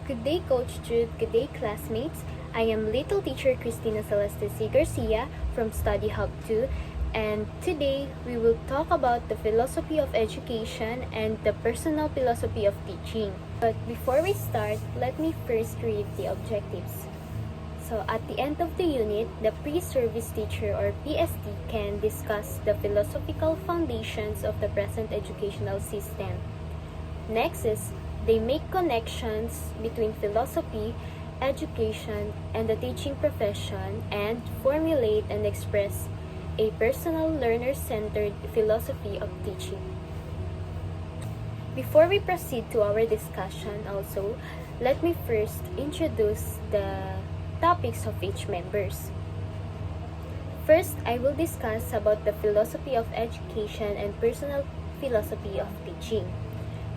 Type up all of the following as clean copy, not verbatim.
Good day, Coach Jude. Good day, classmates. I am little teacher Cristina Celeste C. Garcia from Studyhub 2, and today we will talk about the philosophy of education and the personal philosophy of teaching. But before we start, let me first read the objectives. So at the end of the unit, the pre-service teacher or PSD can discuss the philosophical foundations of the present educational system. Next is they make connections between philosophy, education, and the teaching profession and formulate and express a personal learner-centered philosophy of teaching. Before we proceed to our discussion also, let me first introduce the topics of each members. First, I will discuss about the philosophy of education and personal philosophy of teaching,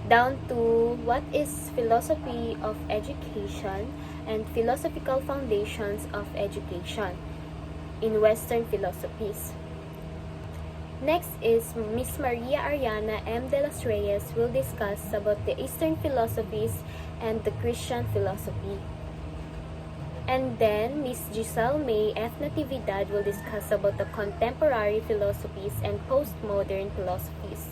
down to what is philosophy of education and philosophical foundations of education in Western philosophies. Next is Miss Maria Ariana M. de los Reyes will discuss about the Eastern philosophies and the Christian philosophy. And then Miss Giselle May F. Natividad will discuss about the contemporary philosophies and postmodern philosophies.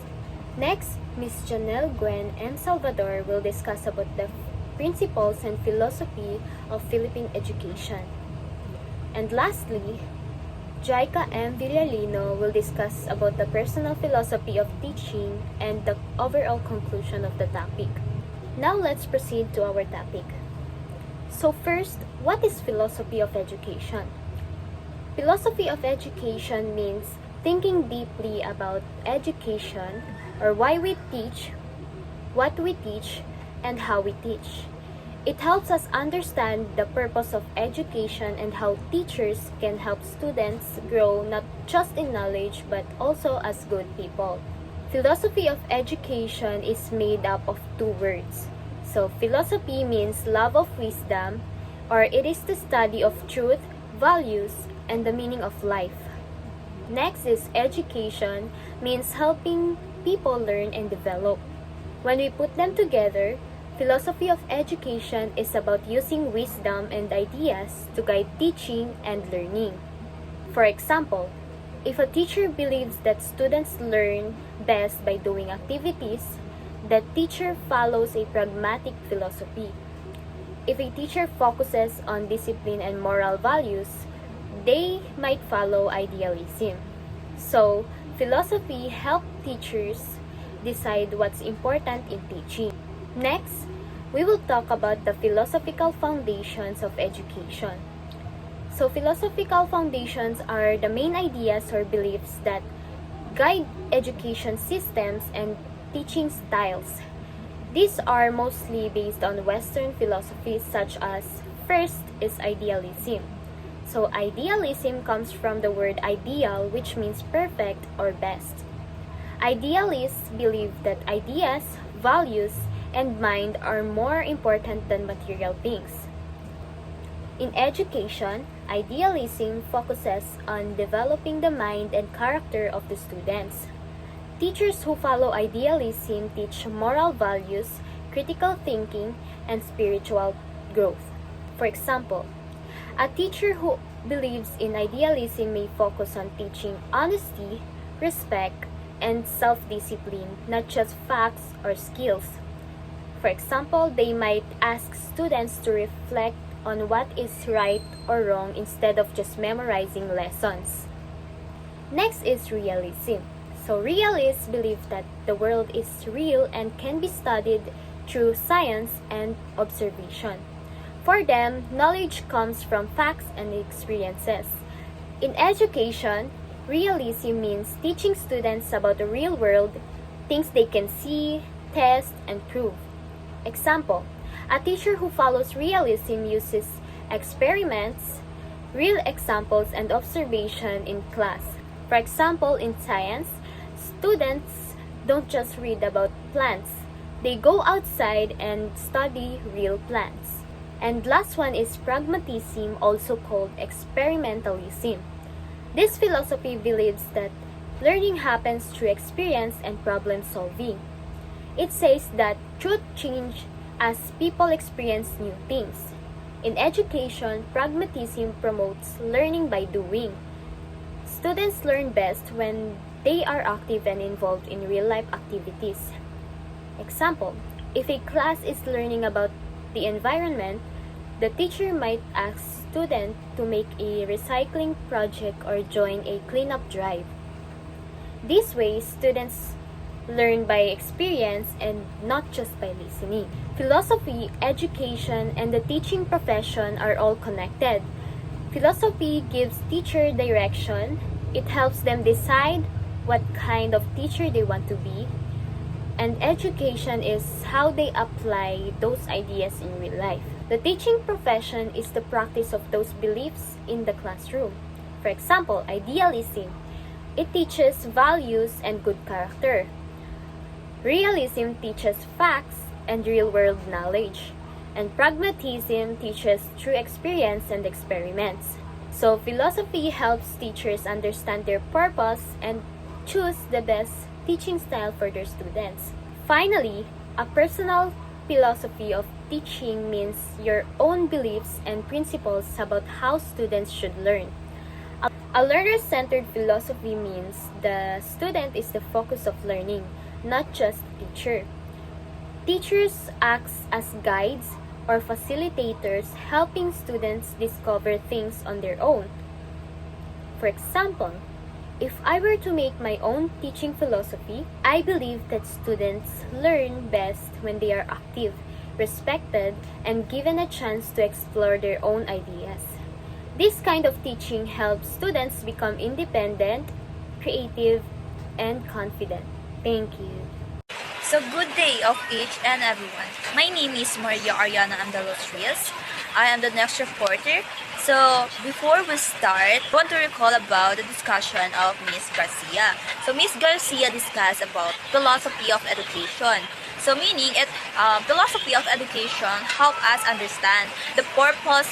Next, Ms. Janelle Gwen M. Salvador will discuss about the principles and philosophy of Philippine education. And lastly, Jaika M. Villalino will discuss about the personal philosophy of teaching and the overall conclusion of the topic. Now let's proceed to our topic. So first, what is philosophy of education? Philosophy of education means thinking deeply about education, or why we teach, what we teach, and how we teach. It helps us understand the purpose of education and how teachers can help students grow not just in knowledge but also as good people. Philosophy of education is made up of two words. So philosophy means love of wisdom, or it is the study of truth, values, and the meaning of life. Next is education, means helping people learn and develop. When we put them together, philosophy of education is about using wisdom and ideas to guide teaching and learning. For example, if a teacher believes that students learn best by doing activities, the teacher follows a pragmatic philosophy. If a teacher focuses on discipline and moral values, they might follow idealism. So, philosophy helps teachers decide what's important in teaching. Next, we will talk about the philosophical foundations of education. So, philosophical foundations are the main ideas or beliefs that guide education systems and teaching styles. These are mostly based on Western philosophies such as first is idealism. So idealism comes from the word ideal, which means perfect or best. Idealists believe that ideas, values, and mind are more important than material things. In education, idealism focuses on developing the mind and character of the students. Teachers who follow idealism teach moral values, critical thinking, and spiritual growth. For example, a teacher who believes in idealism may focus on teaching honesty, respect, and self-discipline, not just facts or skills. For example, they might ask students to reflect on what is right or wrong instead of just memorizing lessons. Next is realism. So realists believe that the world is real and can be studied through science and observation. For them, knowledge comes from facts and experiences. In education, realism means teaching students about the real world, things they can see, test, and prove. Example, a teacher who follows realism uses experiments, real examples, and observation in class. For example, in science, students don't just read about plants. They go outside and study real plants. And last one is pragmatism, also called experimentalism. This philosophy believes that learning happens through experience and problem solving. It says that truth change as people experience new things. In education, pragmatism promotes learning by doing. Students learn best when they are active and involved in real-life activities. Example, if a class is learning about the environment, the teacher might ask students to make a recycling project or join a cleanup drive. This way, students learn by experience and not just by listening. Philosophy, education, and the teaching profession are all connected. Philosophy gives teacher direction. It helps them decide what kind of teacher they want to be. And education is how they apply those ideas in real life. The teaching profession is the practice of those beliefs in the classroom. For example, idealism. It teaches values and good character. Realism teaches facts and real-world knowledge. And pragmatism teaches through experience and experiments. So philosophy helps teachers understand their purpose and choose the best teaching style for their students. Finally, a personal philosophy of teaching means your own beliefs and principles about how students should learn. A learner-centered philosophy means the student is the focus of learning, not just the teacher. Teachers act as guides or facilitators, helping students discover things on their own. For example, if I were to make my own teaching philosophy, I believe that students learn best when they are active, respected, and given a chance to explore their own ideas. This kind of teaching helps students become independent, creative, and confident. Thank you. So good day of each and everyone. My name is Maria Ariana Andalos Rios. I am the next reporter. So before we start, I want to recall about the discussion of Miss Garcia. So Miss Garcia discussed about philosophy of education. So meaning philosophy of education help us understand the purpose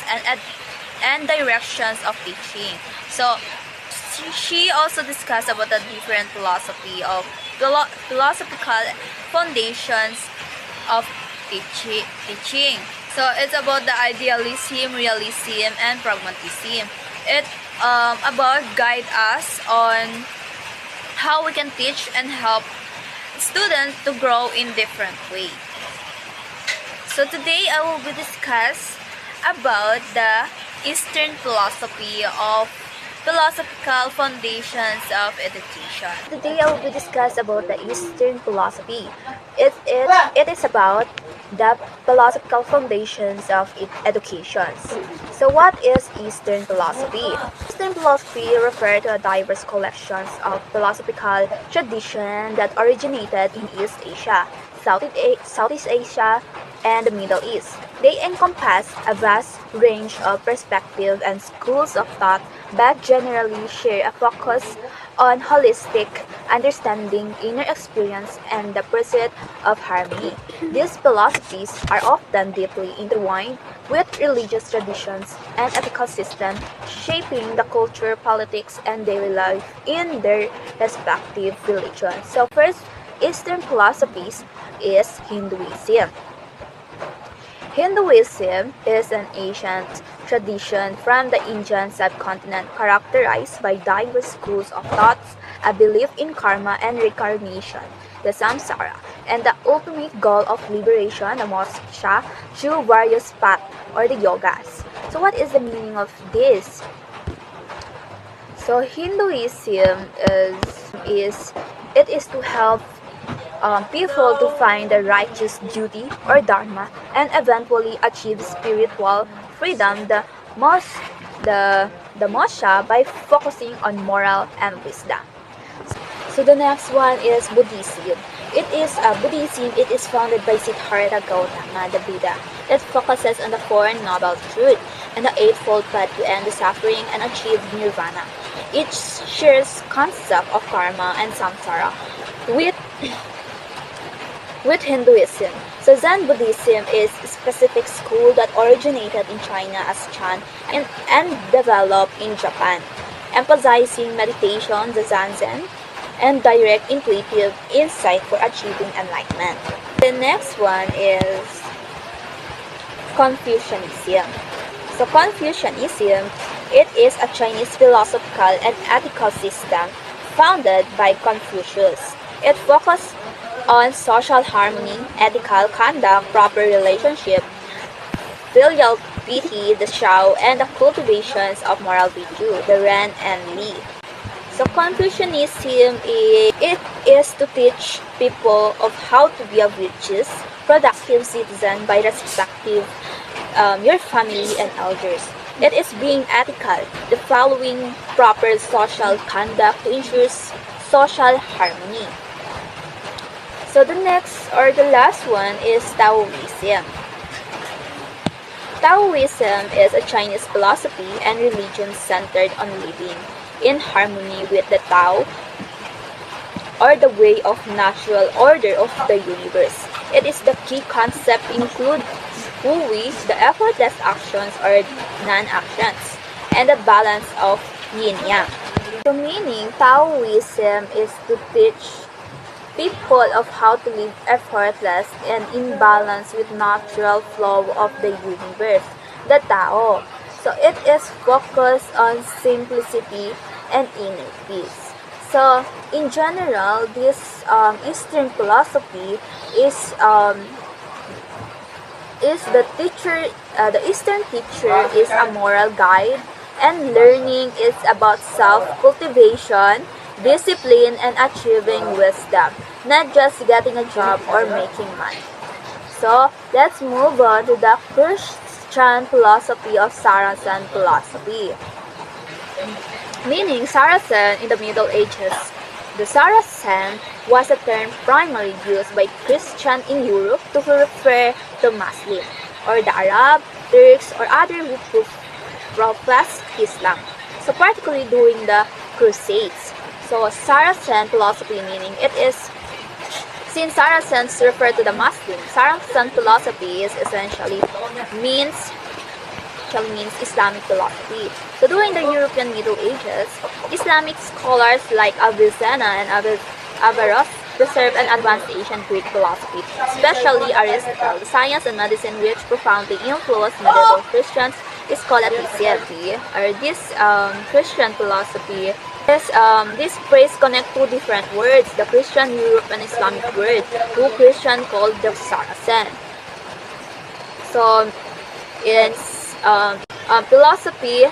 and directions of teaching. So she also discussed about the different philosophy of philosophical foundations of teaching. So it's about the idealism, realism, and pragmatism. It about guide us on how we can teach and help students to grow in different ways. So today I will be discuss about the Eastern philosophy of philosophical foundations of education. Today I will be discuss about the Eastern philosophy. It is about the philosophical foundations of education. So what is Eastern philosophy? Eastern philosophy refers to a diverse collections of philosophical traditions that originated in East Asia, Southeast Asia, and the Middle East. They encompass a vast range of perspectives and schools of thought, but generally share a focus on holistic understanding, inner experience, and the pursuit of harmony. These philosophies are often deeply intertwined with religious traditions and ethical systems, shaping the culture, politics, and daily life in their respective religions. So first, Eastern philosophies is Hinduism. Hinduism is an ancient tradition from the Indian subcontinent characterized by diverse schools of thoughts, a belief in karma and reincarnation, the samsara, and the ultimate goal of liberation, the moksha, through various paths or the yogas. So what is the meaning of this? So Hinduism is to help people to find the righteous duty or dharma and eventually achieve spiritual freedom, the moksha, by focusing on moral and wisdom. So the next one is Buddhism. Buddhism. It is founded by Siddhartha Gautama, the Buddha, that focuses on the Four Noble Truths and the Eightfold Path to end the suffering and achieve nirvana. It shares concept of karma and samsara with Hinduism. So Zen Buddhism is a specific school that originated in China as Chan and developed in Japan, emphasizing meditation, the Zazen, and direct intuitive insight for achieving enlightenment. The next one is Confucianism. So Confucianism, it is a Chinese philosophical and ethical system founded by Confucius. It focused on social harmony, ethical conduct, proper relationship, filial piety, the Shao, and the cultivations of moral virtue, the Ren and Li. So Confucianism it is to teach people of how to be a virtuous, productive citizen by respecting your family and elders. It is being ethical, the following proper social conduct to ensure social harmony. So the next or the last one is Taoism. Taoism is a Chinese philosophy and religion centered on living in harmony with the Tao or the way of natural order of the universe. It is the key concept include Wu-Wei, the effortless actions or non-actions, and the balance of yin-yang. So meaning, Taoism is to teach people of how to live effortless and in balance with natural flow of the universe, the Tao. So it is focused on simplicity and inner peace. So in general, this Eastern philosophy is the teacher. The Eastern teacher is a moral guide, and learning is about self-cultivation, discipline, and achieving wisdom, not just getting a job or making money. So let's move on to the Christian philosophy of Saracen philosophy. Meaning Saracen in the Middle Ages. The Saracen was a term primarily used by Christians in Europe to refer to Muslims, or the Arab, Turks, or other who professed Islam. So particularly during the Crusades. So Saracen philosophy meaning it is, since Saracens refer to the Muslims, Saracen philosophy is essentially means Islamic philosophy. So during the European Middle Ages, Islamic scholars like Avicenna and Averroes preserved and advanced ancient Greek philosophy, especially Aristotle. The science and medicine which profoundly influenced medieval Christians is called atheism, or this Christian philosophy. This phrase connects two different words, the Christian Europe and Islamic word, who Christian called the Saracen. So in philosophy,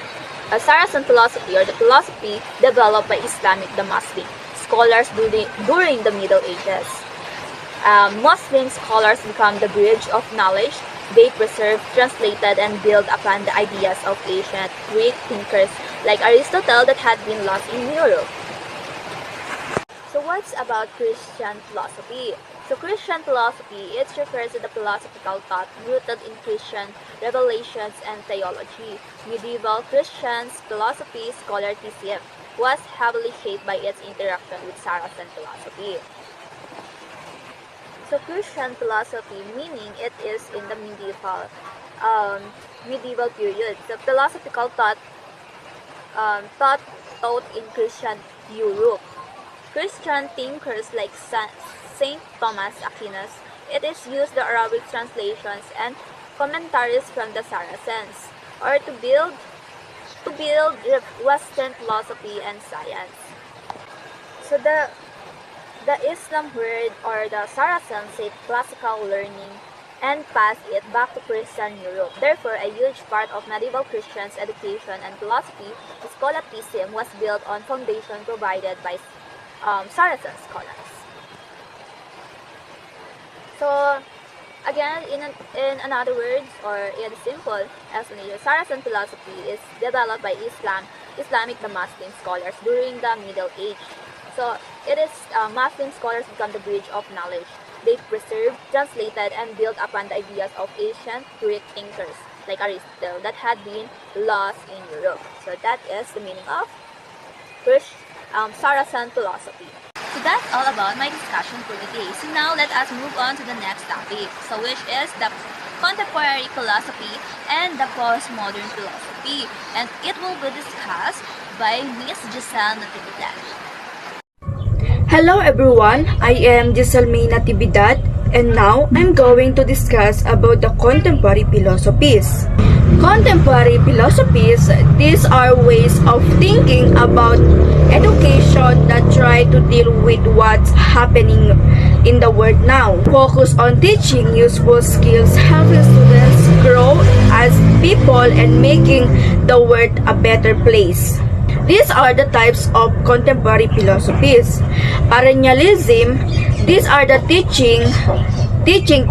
Saracen philosophy, or the philosophy developed by Islamic the Muslim scholars during the Middle Ages. Muslim scholars become the bridge of knowledge. They preserved, translated, and built upon the ideas of ancient Greek thinkers like Aristotle that had been lost in Europe. So what's about Christian philosophy? So Christian philosophy, it refers to the philosophical thought rooted in Christian revelations and theology. Medieval Christians philosophy scholasticism was heavily shaped by its interaction with Saracen philosophy. So Christian philosophy meaning it is in the medieval period. The philosophical thought taught in Christian Europe. Christian thinkers like Saint Thomas Aquinas, it is used the Arabic translations and commentaries from the Saracens, or to build Western philosophy and science. So the Islam word or the Saracens said classical learning and passed it back to Christian Europe. Therefore, a huge part of medieval Christians' education and philosophy, scholasticism, was built on foundation provided by Saracen scholars. So, again, in another words, or in simple explanation, Saracen philosophy is developed by Islamic the Muslim scholars during the Middle Age. So, it is Muslim scholars become the bridge of knowledge. They preserved, translated, and built upon the ideas of ancient Greek thinkers like Aristotle that had been lost in Europe. So that is the meaning of Saracen philosophy. So that's all about my discussion for today. So now let us move on to the next topic, so which is the contemporary philosophy and the postmodern philosophy, and it will be discussed by Miss Giselle Natividad. Hello everyone, I am Giselle Natividad, And now, I'm going to discuss about the contemporary philosophies. Contemporary philosophies, these are ways of thinking about education that try to deal with what's happening in the world now. Focus on teaching useful skills, helping students grow as people and making the world a better place. These are the types of contemporary philosophies. Perennialism, these are the teaching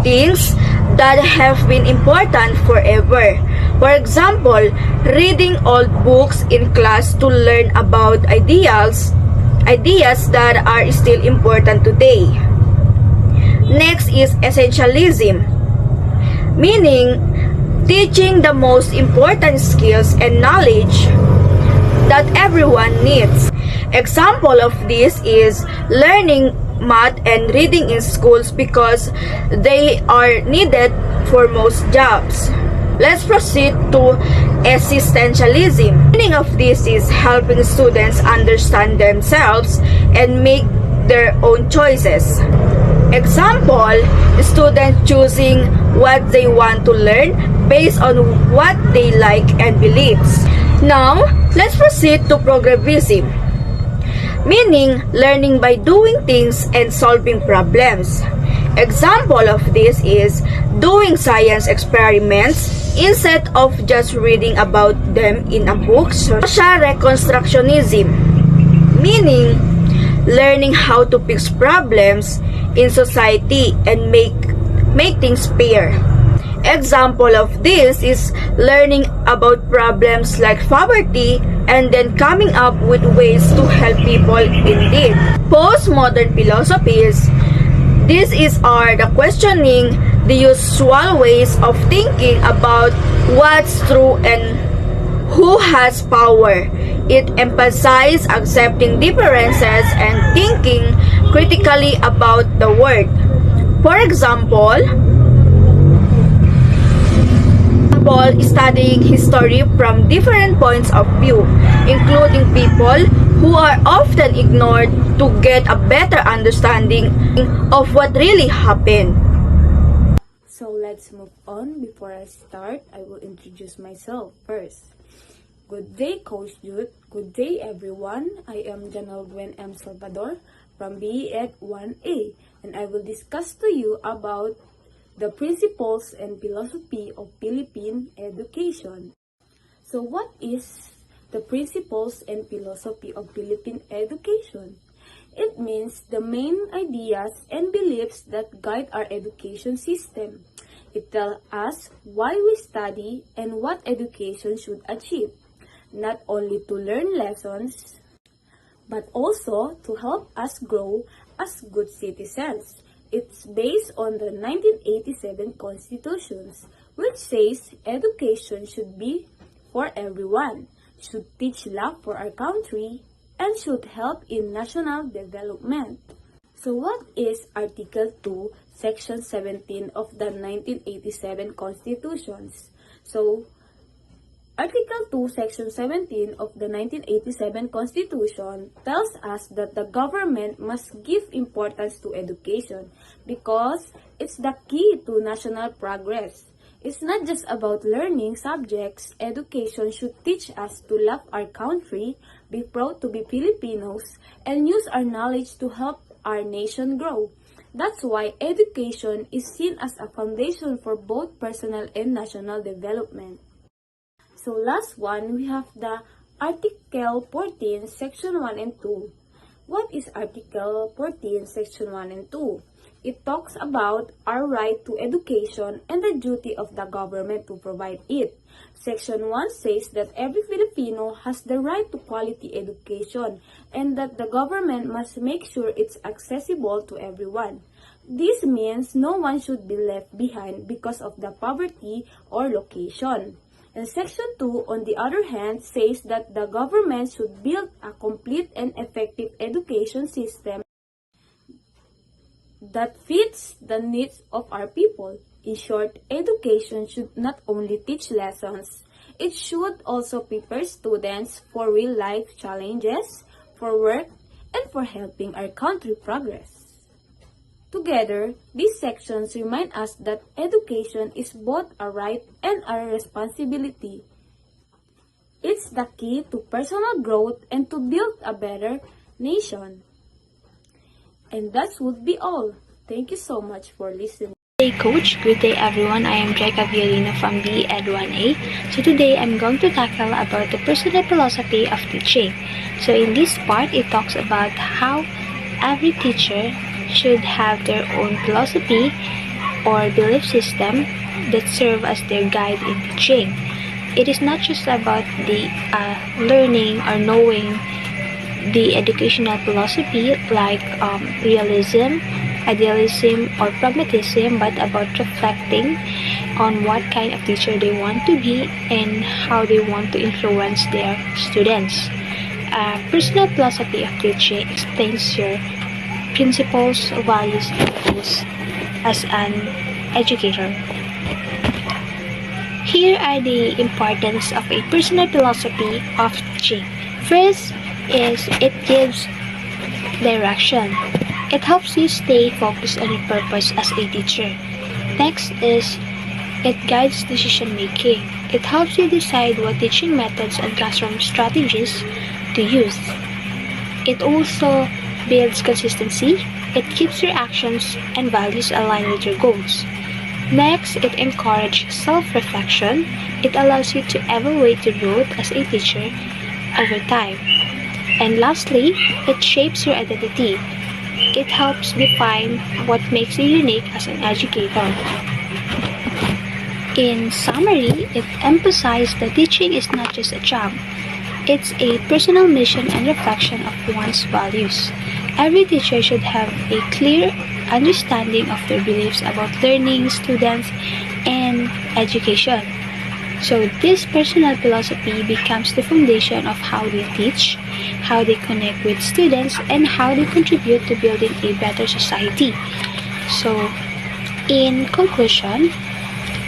things that have been important forever. For example, reading old books in class to learn about ideas that are still important today. Next is essentialism, meaning teaching the most important skills and knowledge that everyone needs. Example of this is learning math and reading in schools because they are needed for most jobs. Let's proceed to existentialism. The meaning of this is helping students understand themselves and make their own choices. Example, students choosing what they want to learn based on what they like and believes. Now, let's proceed to progressivism, meaning learning by doing things and solving problems. Example of this is doing science experiments instead of just reading about them in a book. Social reconstructionism, meaning learning how to fix problems in society and make things fair. Example of this is learning about problems like poverty and then coming up with ways to help people in need. Postmodern philosophies, are the questioning the usual ways of thinking about what's true and who has power. It emphasizes accepting differences and thinking critically about the world. For example, studying history from different points of view, including people who are often ignored to get a better understanding of what really happened. So let's move on. Before I start, I will introduce myself first. Good day, Coach Jude. Good day, everyone. I am Janelle Gwen M. Salvador from BE Ed 1A, and I will discuss to you about the principles and philosophy of Philippine education. So what is the principles and philosophy of Philippine education? It means the main ideas and beliefs that guide our education system. It tells us why we study and what education should achieve, not only to learn lessons, but also to help us grow as good citizens. It's based on the 1987 Constitutions, which says education should be for everyone, should teach love for our country, and should help in national development. So what is Article 2, Section 17 of the 1987 Constitutions? So, Article 2, Section 17 of the 1987 Constitution tells us that the government must give importance to education because it's the key to national progress. It's not just about learning subjects. Education should teach us to love our country, be proud to be Filipinos, and use our knowledge to help our nation grow. That's why education is seen as a foundation for both personal and national development. So last one, we have the Article 14, Section 1 and 2. What is Article 14, Section 1 and 2? It talks about our right to education and the duty of the government to provide it. Section 1 says that every Filipino has the right to quality education and that the government must make sure it's accessible to everyone. This means no one should be left behind because of the poverty or location. And Section 2, on the other hand, says that the government should build a complete and effective education system that fits the needs of our people. In short, education should not only teach lessons, it should also prepare students for real-life challenges, for work, and for helping our country progress. Together, these sections remind us that education is both a right and a responsibility. It's the key to personal growth and to build a better nation. And that would be all. Thank you so much for listening. Hey Coach, good day everyone. I am Jacob Violino from B Ed 1A. So today I'm going to tackle about the personal philosophy of teaching. So in this part, it talks about how every teacher should have their own philosophy or belief system that serve as their guide in teaching. It is not just about the learning or knowing the educational philosophy like realism, idealism, or pragmatism, but about reflecting on what kind of teacher they want to be and how they want to influence their students. Personal philosophy of teaching explains your principles, values, and goals as an educator. Here are the importance of a personal philosophy of teaching. First is it gives direction. It helps you stay focused on your purpose as a teacher. Next is it guides decision making. It helps you decide what teaching methods and classroom strategies to use. It also builds consistency. It keeps your actions and values aligned with your goals. Next, it encourages self-reflection. It allows you to evaluate your growth as a teacher over time. And lastly, it shapes your identity. It helps define what makes you unique as an educator. In summary, it emphasizes that teaching is not just a job. It's a personal mission and reflection of one's values. Every teacher should have a clear understanding of their beliefs about learning, students, and education. So this personal philosophy becomes the foundation of how they teach, how they connect with students, and how they contribute to building a better society. So in conclusion,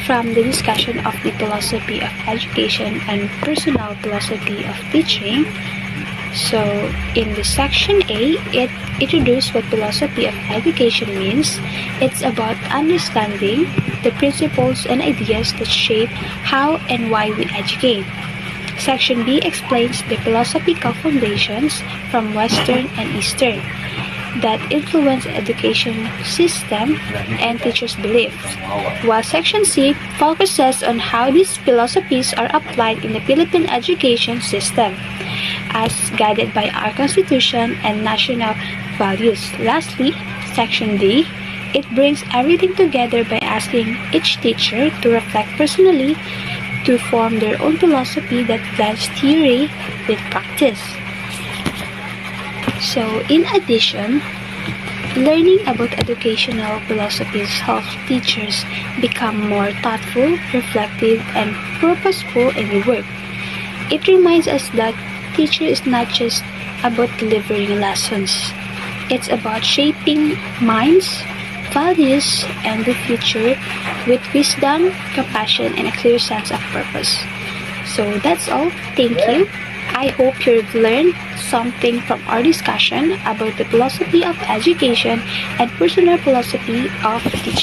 from the discussion of the philosophy of education and personal philosophy of teaching, so in the section A, it introduced what philosophy of education means. It's about understanding the principles and ideas that shape how and why we educate. Section B explains the philosophical foundations from Western and Eastern that influence education system and teachers' beliefs, while Section C focuses on how these philosophies are applied in the Philippine education system, as guided by our Constitution and national values. Lastly, Section D, it brings everything together by asking each teacher to reflect personally to form their own philosophy that blends theory with practice. So, in addition, learning about educational philosophies helps teachers become more thoughtful, reflective, and purposeful in their work. It reminds us that teacher is not just about delivering lessons. It's about shaping minds, values, and the future with wisdom, compassion, and a clear sense of purpose. So that's all. Thank you. I hope you've learned something from our discussion about the philosophy of education and personal philosophy of teaching.